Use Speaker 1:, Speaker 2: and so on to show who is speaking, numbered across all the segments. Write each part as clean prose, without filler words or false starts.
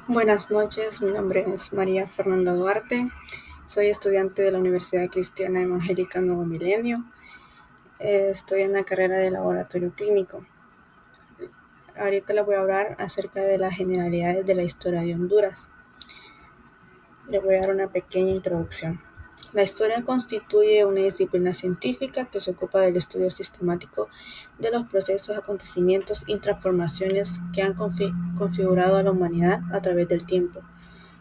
Speaker 1: Buenas noches, mi nombre es María Fernanda Duarte, soy estudiante de la Universidad Cristiana Evangélica Nuevo Milenio. Estoy en la carrera de laboratorio clínico. Ahorita les voy a hablar acerca de las generalidades de la historia de Honduras. Les voy a dar una pequeña introducción. La historia constituye una disciplina científica que se ocupa del estudio sistemático de los procesos, acontecimientos y transformaciones que han configurado a la humanidad a través del tiempo.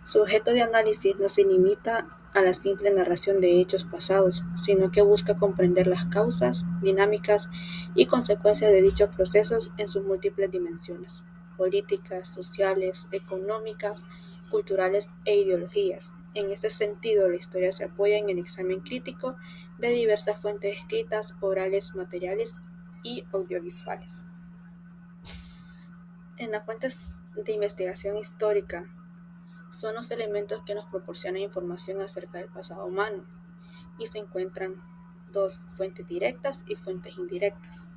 Speaker 1: Su objeto de análisis no se limita a la simple narración de hechos pasados, sino que busca comprender las causas, dinámicas y consecuencias de dichos procesos en sus múltiples dimensiones: políticas, sociales, económicas, culturales e ideologías. En este sentido, la historia se apoya en el examen crítico de diversas fuentes escritas, orales, materiales y audiovisuales. En las fuentes de investigación histórica son los elementos que nos proporcionan información acerca del pasado humano, y se encuentran dos: fuentes directas y fuentes indirectas.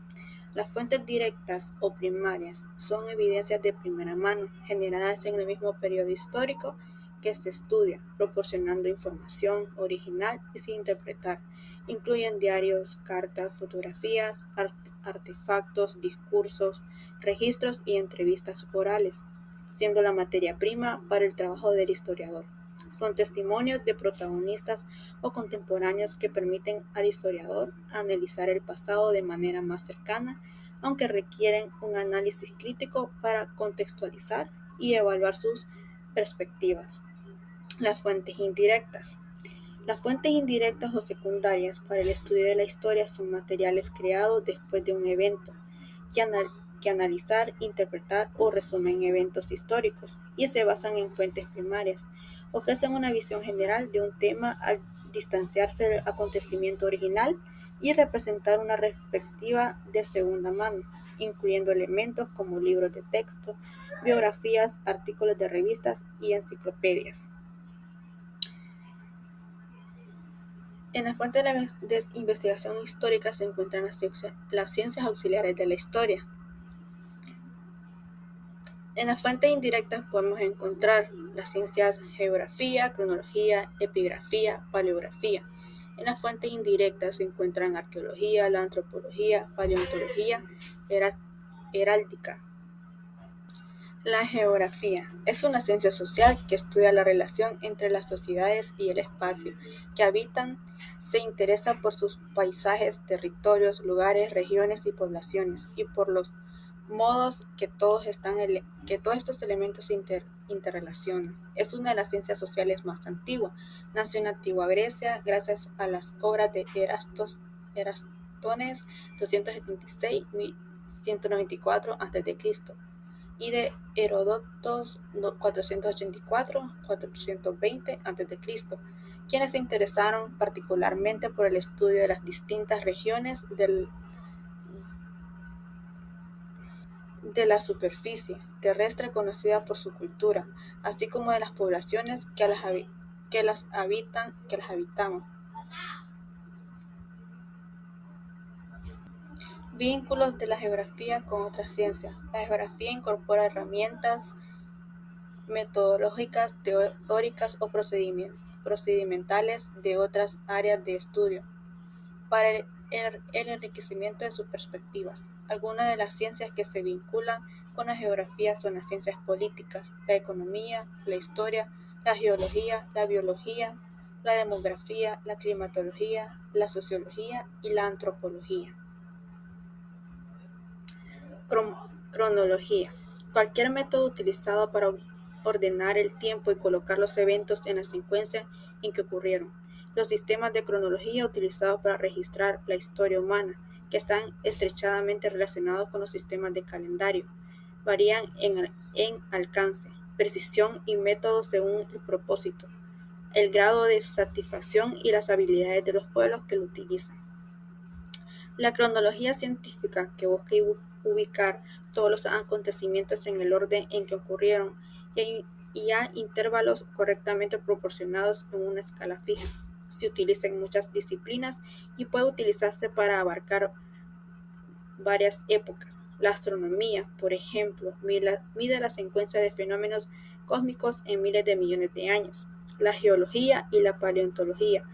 Speaker 1: Las fuentes directas o primarias son evidencias de primera mano, generadas en el mismo periodo histórico que se estudia, proporcionando información original y sin interpretar. Incluyen diarios, cartas, fotografías, artefactos, discursos, registros y entrevistas orales, siendo la materia prima para el trabajo del historiador. Son testimonios de protagonistas o contemporáneos que permiten al historiador analizar el pasado de manera más cercana, aunque requieren un análisis crítico para contextualizar y evaluar sus perspectivas. Las fuentes indirectas. Las fuentes indirectas o secundarias para el estudio de la historia son materiales creados después de un evento, que analizar, interpretar o resumen eventos históricos, y se basan en fuentes primarias. Ofrecen una visión general de un tema al distanciarse del acontecimiento original y representar una perspectiva de segunda mano, incluyendo elementos como libros de texto, biografías, artículos de revistas y enciclopedias. En la fuente de investigación histórica se encuentran las ciencias auxiliares de la historia. En las fuentes indirectas podemos encontrar las ciencias geografía, cronología, epigrafía, paleografía. En las fuentes indirectas se encuentran arqueología, la antropología, paleontología, heráldica. La geografía es una ciencia social que estudia la relación entre las sociedades y el espacio que habitan. Se interesa por sus paisajes, territorios, lugares, regiones y poblaciones, y por los modos que todos estos elementos se interrelacionan. Es una de las ciencias sociales más antiguas. Nació en la antigua Grecia gracias a las obras de Eratóstenes 276-194 a.C. y de Heródoto 484-420 a.C., quienes se interesaron particularmente por el estudio de las distintas regiones de la superficie terrestre conocida por su cultura, así como de las poblaciones que las habitamos. Vínculos de la geografía con otras ciencias. La geografía incorpora herramientas metodológicas, teóricas o procedimentales de otras áreas de estudio para el enriquecimiento de sus perspectivas. Algunas de las ciencias que se vinculan con la geografía son las ciencias políticas, la economía, la historia, la geología, la biología, la demografía, la climatología, la sociología y la antropología. Cronología. Cualquier método utilizado para ordenar el tiempo y colocar los eventos en la secuencia en que ocurrieron. Los sistemas de cronología utilizados para registrar la historia humana, que están estrechamente relacionados con los sistemas de calendario, varían en alcance, precisión y método según el propósito, el grado de satisfacción y las habilidades de los pueblos que lo utilizan. La cronología científica, que busca ubicar todos los acontecimientos en el orden en que ocurrieron y a intervalos correctamente proporcionados en una escala fija. Se utiliza en muchas disciplinas y puede utilizarse para abarcar varias épocas. La astronomía, por ejemplo, mide la secuencia de fenómenos cósmicos en miles de millones de años. La geología y la paleontología,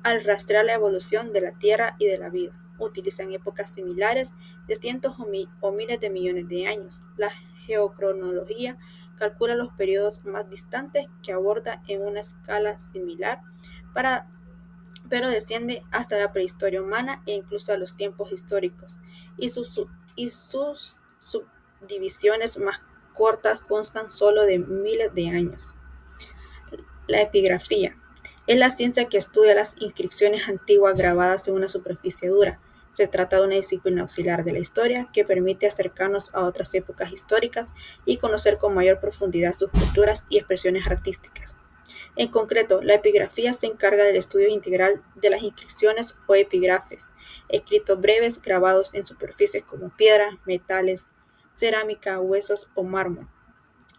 Speaker 1: al rastrear la evolución de la Tierra y de la vida, utilizan épocas similares de cientos o miles de millones de años. La geocronología calcula los periodos más distantes que aborda en una escala similar, pero desciende hasta la prehistoria humana e incluso a los tiempos históricos, y sus subdivisiones más cortas constan solo de miles de años. La epigrafía es la ciencia que estudia las inscripciones antiguas grabadas en una superficie dura. Se trata de una disciplina auxiliar de la historia que permite acercarnos a otras épocas históricas y conocer con mayor profundidad sus culturas y expresiones artísticas. En concreto, la epigrafía se encarga del estudio integral de las inscripciones o epígrafes, escritos breves grabados en superficies como piedra, metales, cerámica, huesos o mármol.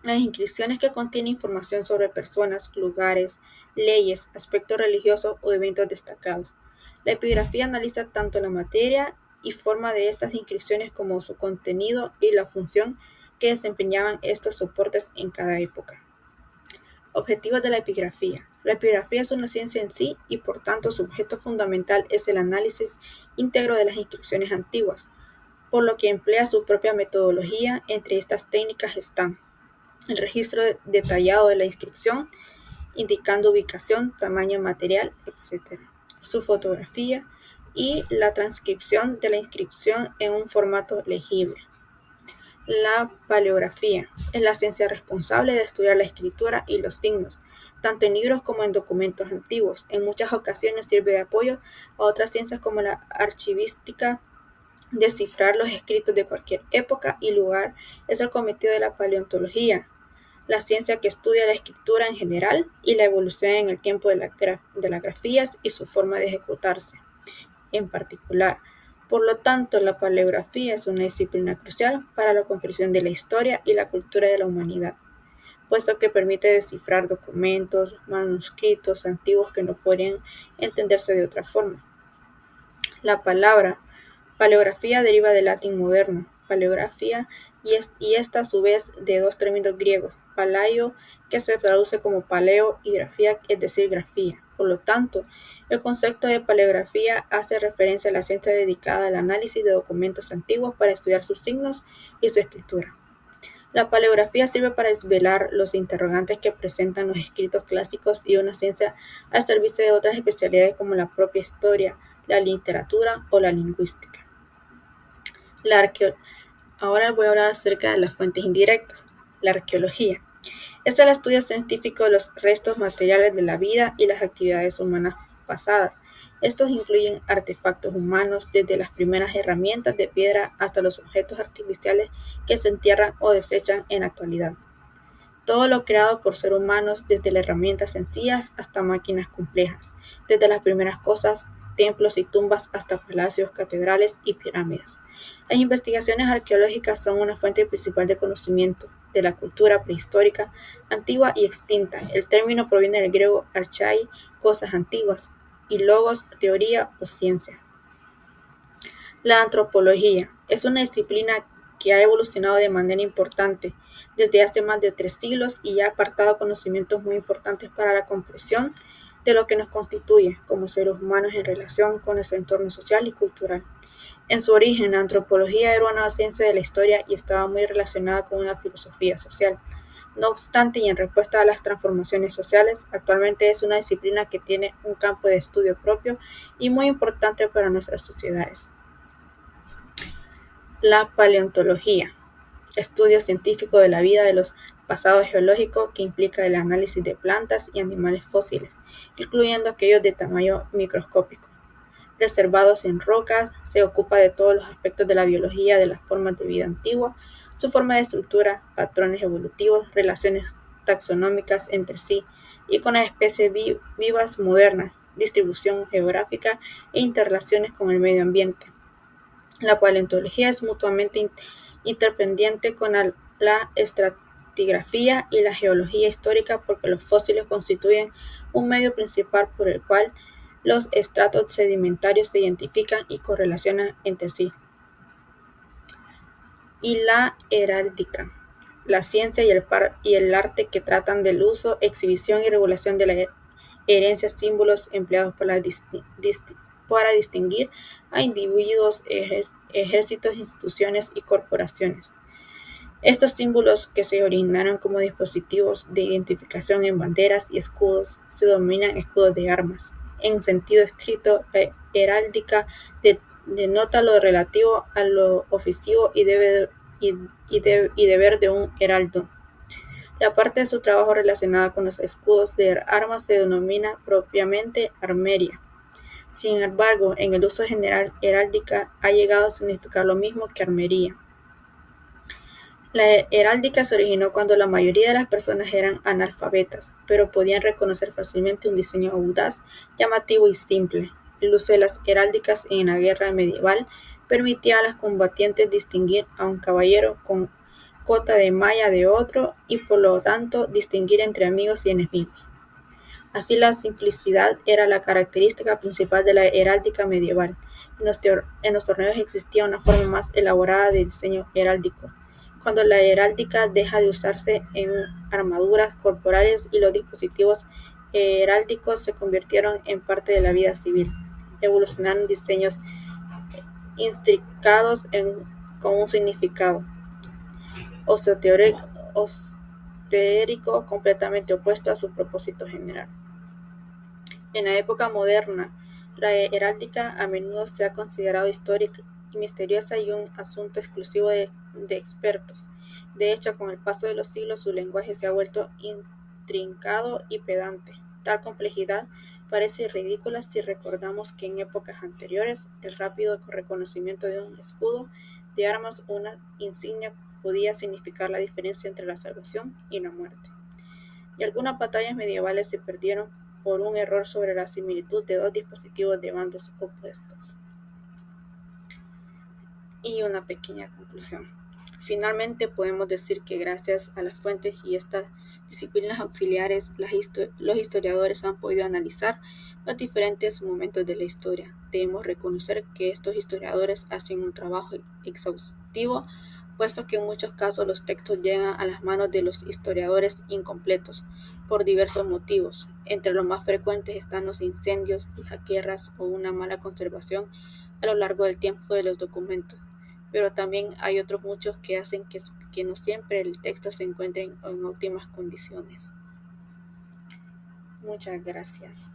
Speaker 1: Las inscripciones que contienen información sobre personas, lugares, leyes, aspectos religiosos o eventos destacados. La epigrafía analiza tanto la materia y forma de estas inscripciones como su contenido y la función que desempeñaban estos soportes en cada época. Objetivos de la epigrafía. La epigrafía es una ciencia en sí y por tanto su objeto fundamental es el análisis íntegro de las inscripciones antiguas, por lo que emplea su propia metodología. Entre estas técnicas están el registro detallado de la inscripción, indicando ubicación, tamaño material, etc., su fotografía y la transcripción de la inscripción en un formato legible. La paleografía es la ciencia responsable de estudiar la escritura y los signos, tanto en libros como en documentos antiguos. En muchas ocasiones sirve de apoyo a otras ciencias como la archivística. Descifrar los escritos de cualquier época y lugar es el cometido de la paleontología, la ciencia que estudia la escritura en general y la evolución en el tiempo de las grafías y su forma de ejecutarse en particular. Por lo tanto, la paleografía es una disciplina crucial para la comprensión de la historia y la cultura de la humanidad, puesto que permite descifrar documentos, manuscritos antiguos que no podrían entenderse de otra forma. La palabra paleografía deriva del latín moderno, paleografía, y esta a su vez de dos términos griegos, palaio, que se traduce como paleo, y grafía, es decir, grafía. Por lo tanto, el concepto de paleografía hace referencia a la ciencia dedicada al análisis de documentos antiguos para estudiar sus signos y su escritura. La paleografía sirve para desvelar los interrogantes que presentan los escritos clásicos y una ciencia al servicio de otras especialidades como la propia historia, la literatura o la lingüística. Ahora voy a hablar acerca de las fuentes indirectas. La arqueología es el estudio científico de los restos materiales de la vida y las actividades humanas pasadas. Estos incluyen artefactos humanos, desde las primeras herramientas de piedra hasta los objetos artificiales que se entierran o desechan en la actualidad. Todo lo creado por seres humanos, desde las herramientas sencillas hasta máquinas complejas, desde las primeras cosas, templos y tumbas hasta palacios, catedrales y pirámides. Las investigaciones arqueológicas son una fuente principal de conocimiento de la cultura prehistórica, antigua y extinta. El término proviene del griego archai, cosas antiguas, y logos, teoría o ciencia. La antropología es una disciplina que ha evolucionado de manera importante desde hace más de 3 siglos y ha aportado conocimientos muy importantes para la comprensión de lo que nos constituye como seres humanos en relación con nuestro entorno social y cultural. En su origen, la antropología era una ciencia de la historia y estaba muy relacionada con una filosofía social. No obstante, y en respuesta a las transformaciones sociales, actualmente es una disciplina que tiene un campo de estudio propio y muy importante para nuestras sociedades. La paleontología, estudio científico de la vida de los pasados geológicos que implica el análisis de plantas y animales fósiles, incluyendo aquellos de tamaño microscópico, preservados en rocas. Se ocupa de todos los aspectos de la biología de las formas de vida antigua, su forma de estructura, patrones evolutivos, relaciones taxonómicas entre sí y con las especies vivas modernas, distribución geográfica e interrelaciones con el medio ambiente. La paleontología es mutuamente interdependiente con la estratigrafía y la geología histórica porque los fósiles constituyen un medio principal por el cual los estratos sedimentarios se identifican y correlacionan entre sí. y la heráldica, la ciencia y el arte que tratan del uso, exhibición y regulación de la herencia, símbolos empleados para distinguir a individuos, ejércitos, instituciones y corporaciones. Estos símbolos, que se originaron como dispositivos de identificación en banderas y escudos, se denominan escudos de armas. En sentido escrito, la heráldica denota lo relativo a lo oficio y deber de un heraldo. La parte de su trabajo relacionada con los escudos de armas se denomina propiamente armería. Sin embargo, en el uso general, heráldica ha llegado a significar lo mismo que armería. La heráldica se originó cuando la mayoría de las personas eran analfabetas, pero podían reconocer fácilmente un diseño audaz, llamativo y simple. El uso de las heráldicas en la guerra medieval permitía a los combatientes distinguir a un caballero con cota de malla de otro y por lo tanto distinguir entre amigos y enemigos. Así, la simplicidad era la característica principal de la heráldica medieval. En los torneos existía una forma más elaborada de diseño heráldico. Cuando la heráldica deja de usarse en armaduras corporales y los dispositivos heráldicos se convirtieron en parte de la vida civil, evolucionaron diseños intrincados con un significado esotérico completamente opuesto a su propósito general. En la época moderna, la heráldica a menudo se ha considerado histórica y misteriosa y un asunto exclusivo de expertos. De hecho, con el paso de los siglos, su lenguaje se ha vuelto intrincado y pedante. Tal complejidad parece ridícula si recordamos que en épocas anteriores el rápido reconocimiento de un escudo de armas o una insignia podía significar la diferencia entre la salvación y la muerte. Y algunas batallas medievales se perdieron por un error sobre la similitud de dos dispositivos de bandos opuestos. Y una pequeña conclusión. Finalmente, podemos decir que gracias a las fuentes y estas disciplinas auxiliares, los historiadores han podido analizar los diferentes momentos de la historia. Debemos reconocer que estos historiadores hacen un trabajo exhaustivo, puesto que en muchos casos los textos llegan a las manos de los historiadores incompletos, por diversos motivos. Entre los más frecuentes están los incendios, las guerras o una mala conservación a lo largo del tiempo de los documentos. Pero también hay otros muchos que hacen que no siempre el texto se encuentre en óptimas condiciones. Muchas gracias.